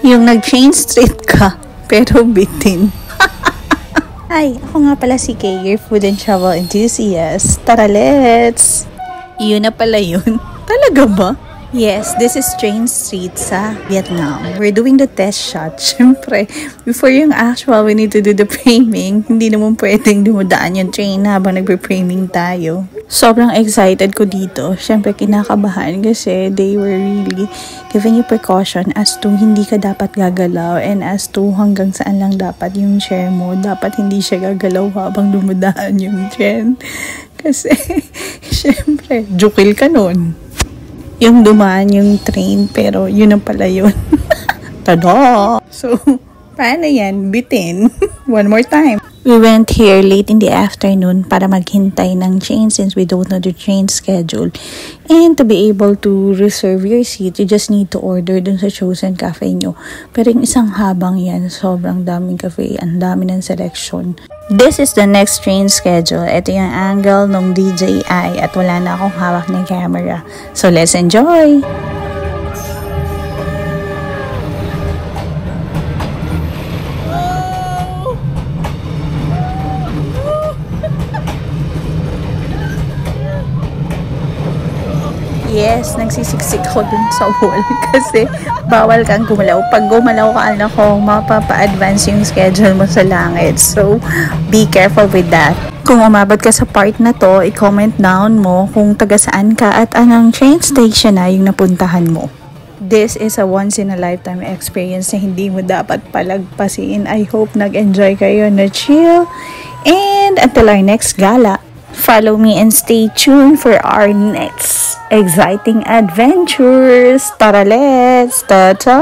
Yung nag-train street ka, pero bitin. Hi, ako nga pala si Kay, your food and travel enthusiast. Tara, let's! Yun na pala yun. Talaga ba? Yes, this is Train Street sa Vietnam. We're doing the test shot. Siyempre, before yung actual, we need to do the framing. Hindi naman pwedeng dumudaan yung train habang nagpe-framing tayo. Sobrang excited ko dito. Siyempre, kinakabahan kasi they were really giving you precaution as to hindi ka dapat gagalaw and as to hanggang saan lang dapat yung chair mo. Dapat hindi siya gagalaw habang dumudaan yung train. Kasi, siyempre, jukil ka nun. Yung dumaan yung train, pero yun na pala yun. Tada! So, paano yan? Bitin. One more time. We went here late in the afternoon para maghintay ng train since we don't know the train schedule. And to be able to reserve your seat, you just need to order dun sa chosen cafe nyo. Pero yung isang habang yan, sobrang daming cafe, ang dami ng selection. This is the next train schedule. Ito yung angle ng DJI at wala na akong hawak ng camera. So let's enjoy! Yes, nagsisiksik ako dun sa wall kasi bawal kang gumalaw. Pag gumalaw ka, alam ko, mapapa-advance yung schedule mo sa langit. So, be careful with that. Kung umabot ka sa part na to, i-comment down mo kung taga saan ka at anong train station na yung napuntahan mo. This is a once-in-a-lifetime experience na hindi mo dapat palagpasin. I hope nag-enjoy kayo na chill. And until our next gala, follow me and stay tuned for our next exciting adventures. Tara, let's! Ta-ta!